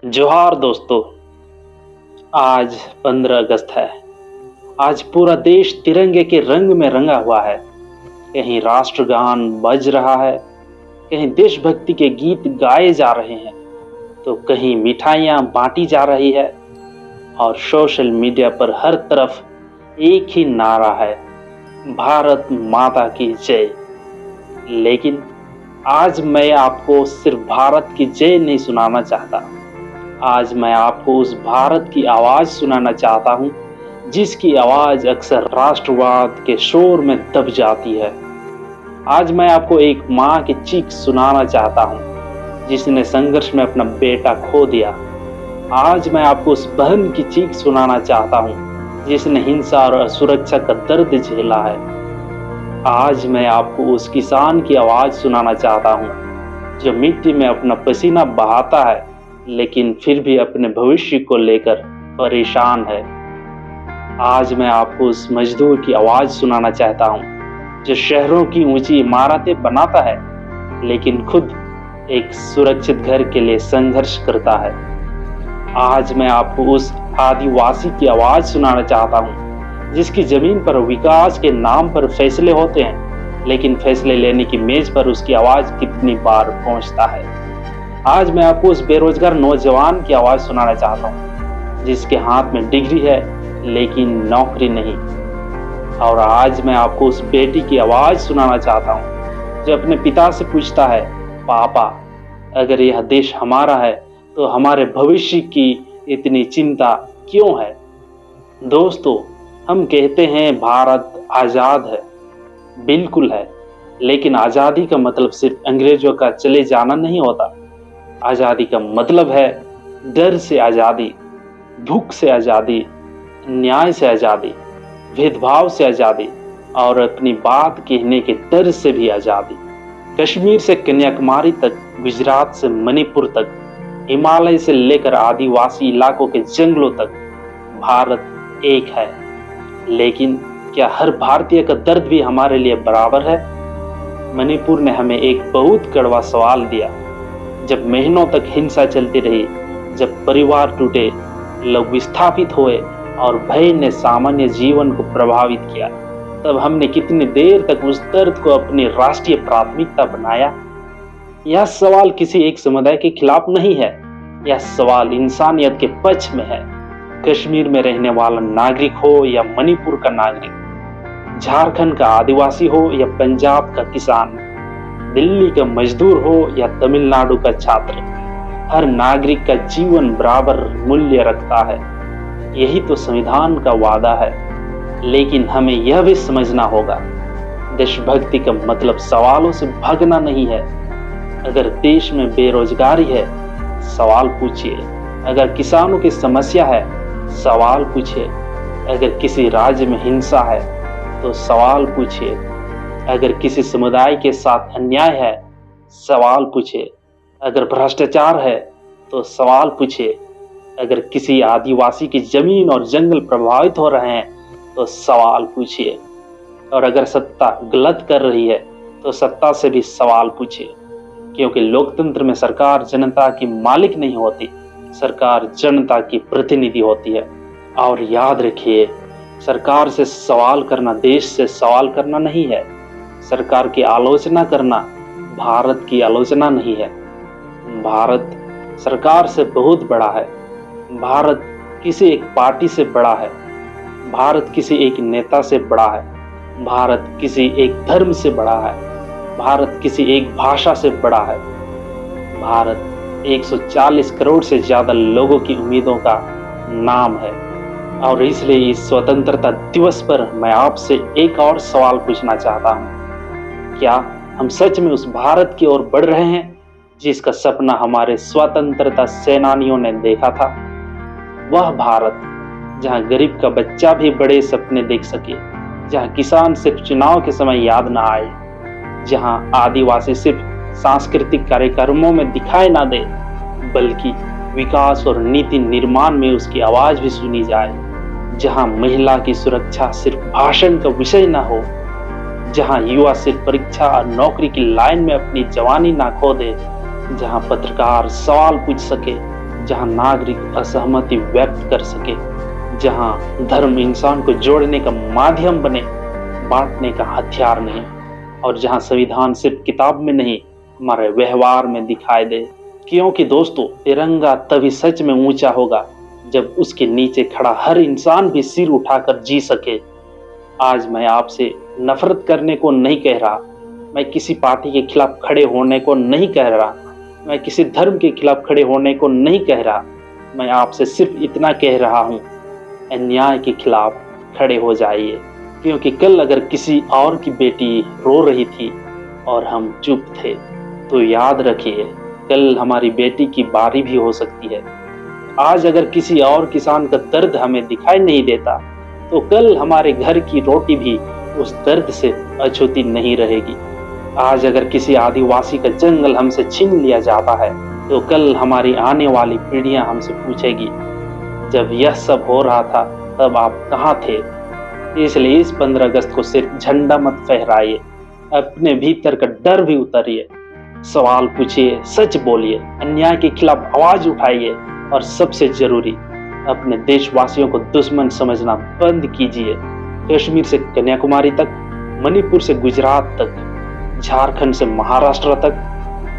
जोहार दोस्तों। आज 15 अगस्त है। आज पूरा देश तिरंगे के रंग में रंगा हुआ है। कहीं राष्ट्रगान बज रहा है, कहीं देशभक्ति के गीत गाए जा रहे हैं, तो कहीं मिठाइयाँ बांटी जा रही है और सोशल मीडिया पर हर तरफ एक ही नारा है, भारत माता की जय। लेकिन आज मैं आपको सिर्फ भारत की जय नहीं सुनाना चाहता। आज मैं आपको उस भारत की आवाज सुनाना चाहता हूं, जिसकी आवाज अक्सर राष्ट्रवाद के शोर में दब जाती है। आज मैं आपको एक माँ की चीख सुनाना चाहता हूं, जिसने संघर्ष में अपना बेटा खो दिया। आज मैं आपको उस बहन की चीख सुनाना चाहता हूं, जिसने हिंसा और असुरक्षा का दर्द झेला है। आज मैं आपको उस किसान की आवाज सुनाना चाहता हूं, जो मिट्टी में अपना पसीना बहाता है, लेकिन फिर भी अपने भविष्य को लेकर परेशान है। आज मैं आपको उस मजदूर की आवाज सुनाना चाहता हूं, जो शहरों की ऊंची इमारतें बनाता है, लेकिन खुद एक सुरक्षित घर के लिए संघर्ष करता है। आज मैं आपको उस आदिवासी की आवाज सुनाना चाहता हूं, जिसकी जमीन पर विकास के नाम पर फैसले होते हैं, लेकिन फैसले लेने की मेज पर उसकी आवाज कितनी बार पहुंचता है। आज मैं आपको उस बेरोजगार नौजवान की आवाज सुनाना चाहता हूँ, जिसके हाथ में डिग्री है लेकिन नौकरी नहीं। और आज मैं आपको उस बेटी की आवाज सुनाना चाहता हूँ, जो अपने पिता से पूछता है, पापा, अगर यह देश हमारा है तो हमारे भविष्य की इतनी चिंता क्यों है। दोस्तों, हम कहते हैं भारत आजाद है, बिल्कुल है, लेकिन आजादी का मतलब सिर्फ अंग्रेजों का चले जाना नहीं होता। आजादी का मतलब है डर से आजादी, भूख से आजादी, न्याय से आजादी, भेदभाव से आजादी और अपनी बात कहने के डर से भी आजादी। कश्मीर से कन्याकुमारी तक, गुजरात से मणिपुर तक, हिमालय से लेकर आदिवासी इलाकों के जंगलों तक, भारत एक है। लेकिन क्या हर भारतीय का दर्द भी हमारे लिए बराबर है? मणिपुर ने हमें एक बहुत कड़वा सवाल दिया। जब महीनों तक हिंसा चलती रही, जब परिवार टूटे, लोग विस्थापित हुए और भय ने सामान्य जीवन को प्रभावित किया, तब हमने कितनी देर तक उस दर्द को अपनी राष्ट्रीय प्राथमिकता बनाया? यह सवाल किसी एक समुदाय के खिलाफ नहीं है, यह सवाल इंसानियत के पक्ष में है। कश्मीर में रहने वाला नागरिक हो या मणिपुर का नागरिक, झारखंड का आदिवासी हो या पंजाब का किसान, दिल्ली का मजदूर हो या तमिलनाडु का छात्र, हर नागरिक का जीवन बराबर मूल्य रखता है। यही तो संविधान का वादा है। लेकिन हमें यह भी समझना होगा, देशभक्ति का मतलब सवालों से भागना नहीं है। अगर देश में बेरोजगारी है, सवाल पूछिए। अगर किसानों की समस्या है, सवाल पूछिए। अगर किसी राज्य में हिंसा है, तो सवाल पूछिए। अगर किसी समुदाय के साथ अन्याय है, सवाल पूछिए। अगर भ्रष्टाचार है, तो सवाल पूछिए। अगर किसी आदिवासी की जमीन और जंगल प्रभावित हो रहे हैं, तो सवाल पूछिए। और अगर सत्ता गलत कर रही है, तो सत्ता से भी सवाल पूछिए। क्योंकि लोकतंत्र में सरकार जनता की मालिक नहीं होती, सरकार जनता की प्रतिनिधि होती है। और याद रखिए, सरकार से सवाल करना देश से सवाल करना नहीं है। सरकार की आलोचना करना भारत की आलोचना नहीं है। भारत सरकार से बहुत बड़ा है। भारत किसी एक पार्टी से बड़ा है। भारत किसी एक नेता से बड़ा है। भारत किसी एक धर्म से बड़ा है। भारत किसी एक भाषा से बड़ा है। भारत 140 करोड़ से ज्यादा लोगों की उम्मीदों का नाम है। और इसलिए इस स्वतंत्रता दिवस पर मैं आपसे एक और सवाल पूछना चाहता हूँ। क्या हम सच में उस भारत की ओर बढ़ रहे हैं, जिसका सपना हमारे स्वतंत्रता सेनानियों ने देखा था? वह भारत जहां गरीब का बच्चा भी बड़े सपने देख सके, जहां किसान सिर्फ चुनाव के समय याद ना आए, जहां आदिवासी सिर्फ सांस्कृतिक कार्यक्रमों में दिखाई ना दे, बल्कि विकास और नीति निर्माण में उसकी आवाज भी सुनी जाए, जहां महिला की सुरक्षा सिर्फ भाषण का विषय ना हो, जहां युवा सिर्फ परीक्षा और नौकरी की लाइन में अपनी जवानी ना खो दे, जहां पत्रकार सवाल पूछ सके, जहां नागरिक असहमति व्यक्त कर सके, जहां धर्म इंसान को जोड़ने का माध्यम बने, बांटने का हथियार नहीं, और जहां संविधान सिर्फ किताब में नहीं, हमारे व्यवहार में दिखाई दे। क्योंकि दोस्तों, तिरंगा तभी सच में ऊंचा होगा जब उसके नीचे खड़ा हर इंसान भी सिर उठाकर जी सके। आज मैं आपसे नफरत करने को नहीं कह रहा, मैं किसी पार्टी के खिलाफ खड़े होने को नहीं कह रहा, मैं किसी धर्म के खिलाफ खड़े होने को नहीं कह रहा। मैं आपसे सिर्फ इतना कह रहा हूं, अन्याय के खिलाफ खड़े हो जाइए। क्योंकि कल अगर किसी और की बेटी रो रही थी और हम चुप थे, तो याद रखिए, कल हमारी बेटी की बारी भी हो सकती है। आज अगर किसी और किसान का दर्द हमें दिखाई नहीं देता, तो कल हमारे घर की रोटी भी उस दर्द से अछूती नहीं रहेगी। आज अगर किसी आदिवासी का जंगल हमसे छीन लिया जाता है, तो कल हमारी आने वाली पीढ़ियां हमसे पूछेगी, जब यह सब हो रहा था तब आप कहाँ थे। इसलिए इस 15 अगस्त को सिर्फ झंडा मत फहराइए, अपने भीतर का डर भी उतारिए, सवाल पूछिए, सच बोलिए, अन्याय के खिलाफ आवाज उठाइए, और सबसे जरूरी, अपने देशवासियों को दुश्मन समझना बंद कीजिए। कश्मीर से कन्याकुमारी तक, मणिपुर से गुजरात तक, झारखंड से महाराष्ट्र तक,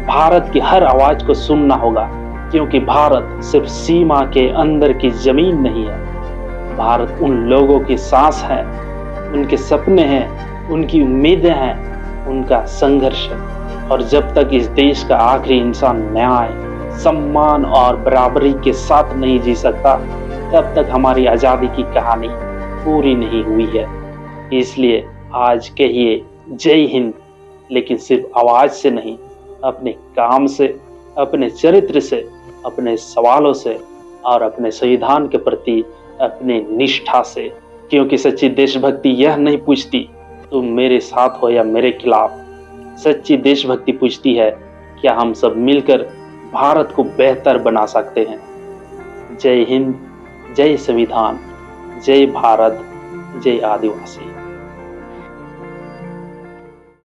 भारत की हर आवाज को सुनना होगा। क्योंकि भारत सिर्फ सीमा के अंदर की जमीन नहीं है, भारत उन लोगों की सांस है, उनके सपने हैं, उनकी उम्मीदें हैं, उनका संघर्ष है। और जब तक इस देश का आखिरी इंसान न्याय, सम्मान और बराबरी के साथ नहीं जी सकता, तब तक हमारी आजादी की कहानी पूरी नहीं हुई है। इसलिए आज कहिए जय हिंद, लेकिन सिर्फ आवाज से नहीं, अपने काम से, अपने चरित्र से, अपने सवालों से, और अपने संविधान के प्रति अपने निष्ठा से। क्योंकि सच्ची देशभक्ति यह नहीं पूछती तुम मेरे साथ हो या मेरे खिलाफ। सच्ची देशभक्ति पूछती है, क्या हम सब मिलकर भारत को बेहतर बना सकते हैं। जय हिंद, जय संविधान, जय भारत, जय आदिवासी।